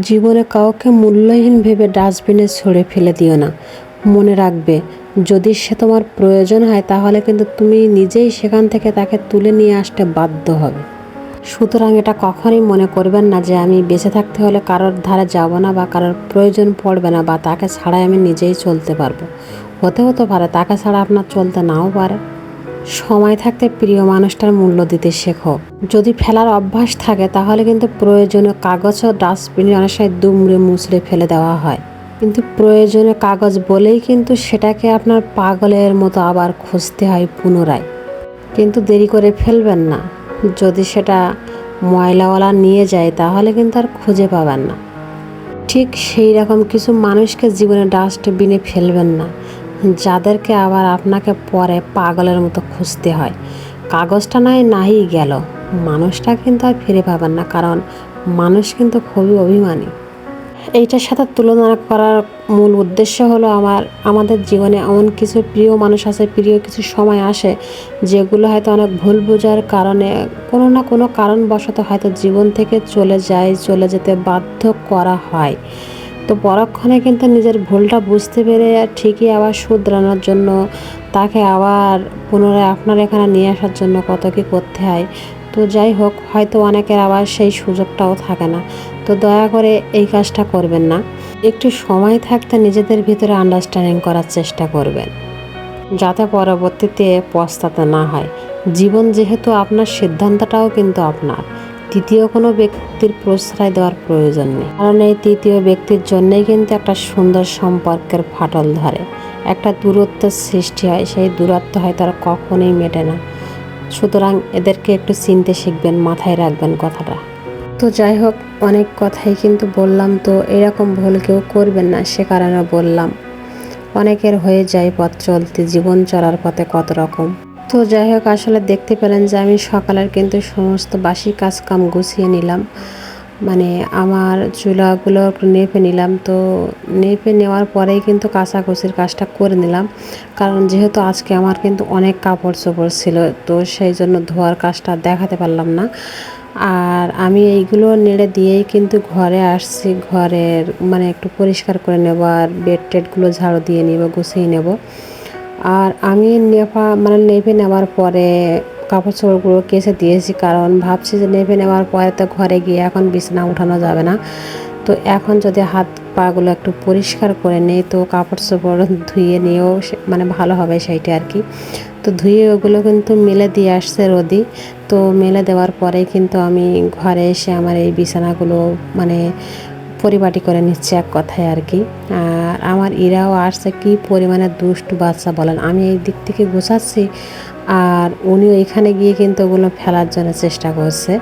জীবনে কাউকে মূল্যহীন ভেবে ডাস্টবিনে ছুঁড়ে ফেলে দিও না। মনে রাখবে, যদি সে তোমার প্রয়োজন হয় তাহলে কিন্তু তুমি নিজেই সেখান থেকে তাকে তুলে নিয়ে আসতে বাধ্য হবে। সুতরাং এটা কখনোই মনে করবেন না যে আমি বেঁচে থাকতে হলে কারোর ধারে যাব না বা কারোর প্রয়োজন পড়বে না বা তাকে ছাড়াই আমি নিজেই চলতে পারবো। হতে পারে তাকে ছাড়া আপনার চলতে নাও পারে। সময় থাকতে প্রিয় মানুষটার মূল্য দিতে শেখো। যদি ফেলার অভ্যাস থাকে তাহলে কিন্তু প্রয়োজনীয় কাগজও ডাস্টবিনে অনেক সময় দুমড়ে মুচড়ে ফেলে দেওয়া হয়, কিন্তু প্রয়োজনীয় কাগজ বলেই কিন্তু সেটাকে আপনার পাগলের মতো আবার খুঁজতে হয় পুনরায়। কিন্তু দেরি করে ফেলবেন না। যদি সেটা ময়লাওয়ালা নিয়ে যায় তাহলে কিন্তু আর খুঁজে পাবেন না। ঠিক সেই রকম কিছু মানুষকে জীবনে ডাস্টবিনে ফেলবেন না, যাদেরকে আবার আপনাকে পরে পাগলের মতো খুঁজতে হয়। কাগজটা নাই গেল, মানুষটা কিন্তু আর ফিরে পাবেন না, কারণ মানুষ কিন্তু খুবই অভিমানী। এইটার সাথে তুলনা করার মূল উদ্দেশ্য হলো আমাদের জীবনে এমন কিছু প্রিয় মানুষ আছে, প্রিয় কিছু সময় আসে যেগুলো হয়তো অনেক ভুল বোঝার কারণে কোনো না কোনো কারণবশত হয়তো জীবন থেকে চলে যেতে বাধ্য করা হয়। তো পরক্ষণে কিন্তু নিজের ভুলটা বুঝতে পেরে ঠিকই আবার শুধরানোর জন্য তাকে আবার পুনরায় আপনার এখানে নিয়ে আসার জন্য কত কী করতে হয়। তো যাই হোক, হয়তো অনেকের আবার সেই সুযোগটাও থাকে না। তো দয়া করে এই কাজটা করবেন না। একটু সময় থাকতে নিজেদের ভিতরে আন্ডারস্ট্যান্ডিং করার চেষ্টা করবেন, যাতে পরবর্তীতে পস্তাতে না হয়। জীবন যেহেতু আপনার, সিদ্ধান্তটাও কিন্তু আপনার। তৃতীয় কোনো ব্যক্তির প্রশ্রয় দেওয়ার প্রয়োজন নেই, কারণ এই তৃতীয় ব্যক্তির জন্যেই কিন্তু একটা সুন্দর সম্পর্কের ফাটল ধরে, একটা দূরত্বের সৃষ্টি হয়। সেই দূরত্ব হয়তো আর কখনোই মেটে না। সুতরাং এদেরকে একটু চিনতে শিখবেন, মাথায় রাখবেন কথাটা। তো যাই হোক, অনেক কথাই কিন্তু বললাম, তো এরকম ভুল কেউ করবেন না সে কারণে বললাম। অনেকের হয়ে যায় পথ চলতে, জীবন চলার পথে কত রকম। তো যাই হোক, আসলে দেখতে পেলেন যে আমি সকালের কিন্তু সমস্ত বাসি কাজকাম গুছিয়ে নিলাম। মানে আমার চুলাগুলো একটু নেপে নিলাম। তো নেপে নেওয়ার পরেই কিন্তু কাচাকুচির কাজটা করে নিলাম, কারণ যেহেতু আজকে আমার কিন্তু অনেক কাপড় চোপড় ছিল, তো সেই জন্য ধোয়ার কাজটা দেখাতে পারলাম না। আর আমি এইগুলো নেড়ে দিয়েই কিন্তু ঘরে আসছি। ঘরের মানে একটু পরিষ্কার করে নেব, আর বেড টেডগুলো ঝাড়ু দিয়ে নেব, গুছিয়ে নেব। আর আমি নেপে নেওয়ার পরে কাপড় চোপড়গুলো কেচে দিয়েছি, কারণ ভাবছি যে নেপে নেওয়ার পরে তো ঘরে গিয়ে এখন বিছানা উঠানো যাবে না। তো এখন যদি হাত পাগুলো একটু পরিষ্কার করে নেই, তো কাপড় চোপড় ধুয়ে নিয়েও ভালো হবে সেইটা আর কি। তো ধুয়ে ওগুলো কিন্তু মেলে দিয়ে আসছে রোদি। তো মেলে দেওয়ার পরে কিন্তু আমি ঘরে এসে আমার এই বিছানাগুলো পরিপাটি করে নিচ্ছে এক কথায় আর কি। আর আমার ইরাও আসছে, কি পরিমাণে দুষ্টু বাচ্চা বলেন। আমি এই দিক থেকে গোছাচ্ছি আর উনিও এখানে গিয়ে কিন্তু ওগুলো ফেলার জন্য চেষ্টা করছে।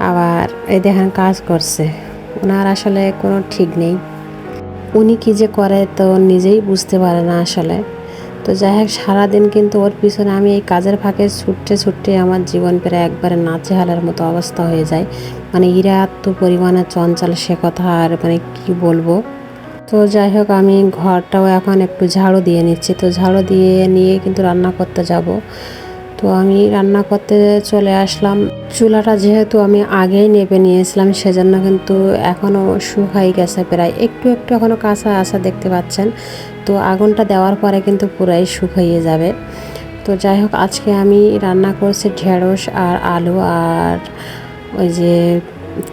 আবার এই দেখেন কাজ করছে। ওনার আসলে কোনো ঠিক নেই, উনি কী যে করে তো নিজেই বুঝতে পারে না আসলে। তো যাই হোক, সারাদিন কিন্তু ওর পিছনে আমি এই কাজের ফাঁকে ছুটতে আমার জীবন প্রায় একবারে নাচেহালের মতো অবস্থা হয়ে যায়। ইরা এত পরিমাণে চঞ্চল, সে কথা আর কি বলবো। তো যাই হোক, আমি ঘরটাও এখন একটু ঝাড়ু দিয়ে নিচ্ছি। তো ঝাড়ু দিয়ে নিয়ে কিন্তু রান্না করতে যাব। তো আমি রান্না করতে চলে আসলাম। চুলাটা যেহেতু আমি আগেই নেপে নিয়েছিলাম, সেজন্য কিন্তু এখনও শুকাই গেছে, প্রায় একটু এখনও কাঁচা আছে দেখতে পাচ্ছেন। তো আগুনটা দেওয়ার পরে কিন্তু পুরাই শুকিয়ে যাবে। তো যাই হোক, আজকে আমি রান্না করছি ঢেঁড়স আর আলু, আর ওই যে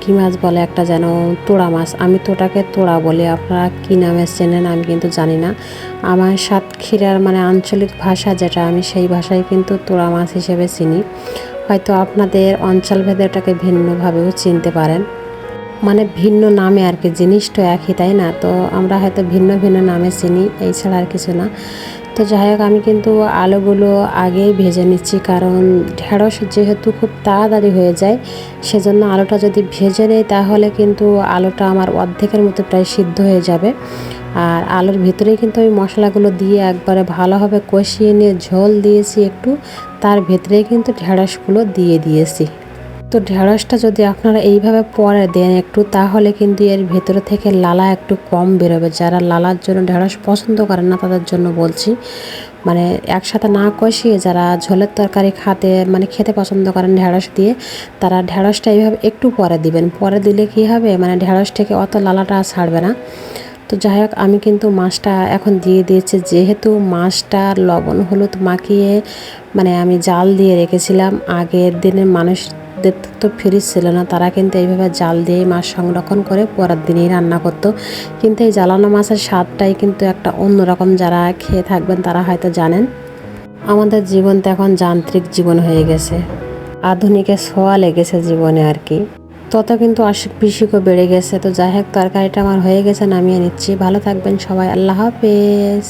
কী মাছ বলে একটা যেন, তোড়া মাছ। আমি তো ওটাকে তোড়া বলি, আপনারা কী নামে চেনেন আমি কিন্তু জানি না। আমার সাতক্ষীরার আঞ্চলিক ভাষা যেটা, আমি সেই ভাষায় কিন্তু তোড়া মাছ হিসেবে চিনি। হয়তো আপনাদের অঞ্চলভেদে এটাকে ভিন্নভাবেও চিনতে পারেন, ভিন্ন নামে আর কি। জিনিস তো একই, তাই না? তো আমরা হয়তো ভিন্ন নামে চিনি, এই ছাড়া আর কিছু না। তো যাই হোক, আমি কিন্তু আলুগুলো আগেই ভেজে নিচ্ছি, কারণ ঢেঁড়স যেহেতু খুব তাড়াতাড়ি হয়ে যায়, সেজন্য আলুটা যদি ভেজে নেই তাহলে কিন্তু আলুটা আমার অর্ধেকের মতো প্রায় সিদ্ধ হয়ে যাবে। আর আলুর ভিতরেই কিন্তু আমি মশলাগুলো দিয়ে একবারে ভালোভাবে কষিয়ে নিয়ে ঝোল দিয়েছি একটু, তার ভেতরেই কিন্তু ঢেঁড়সগুলো দিয়ে দিয়েছি। তো ঢেঁড়সটা যদি আপনারা এইভাবে পরে দেন একটু, তাহলে কিন্তু এর ভেতরে থেকে লালা একটু কম বেরোবে। যারা লালার জন্য ঢেঁড়স পছন্দ করেন না তাদের জন্য বলছি। মানে একসাথে না কষিয়ে যারা ঝোলের তরকারি খেতে পছন্দ করেন ঢেঁড়স দিয়ে, তারা ঢেঁড়সটা এইভাবে একটু পরে দিবেন। পরে দিলে কি হবে, মানে ঢেঁড়স থেকে অত লালাটা ছাড়বে না। তো যাই হোক, আমি কিন্তু মাছটা এখন দিয়ে দিয়েছি। যেহেতু মাছটা লবণ হলুদ মাখিয়ে আমি জাল দিয়ে রেখেছিলাম, আগের দিনের মানুষদের তো ফ্রিজ ছিল না, তারা কিন্তু এইভাবে জাল দিয়েই মাছ সংরক্ষণ করে পরের দিনেই রান্না করতো। কিন্তু এই জ্বালানো মাছের স্বাদটাই কিন্তু একটা অন্যরকম, যারা খেয়ে থাকবেন তারা হয়তো জানেন। আমাদের জীবন তো এখন যান্ত্রিক জীবন হয়ে গেছে, আধুনিকের ছোঁয়া লেগেছে জীবনে আর কি, তত কিন্তু অসুখ বিসুখও বেড়ে গেছে। তো যাই হোক, তরকারিটা আমার হয়ে গেছে, নামিয়ে নিচ্ছি। ভালো থাকবেন সবাই, আল্লাহ হাফেজ।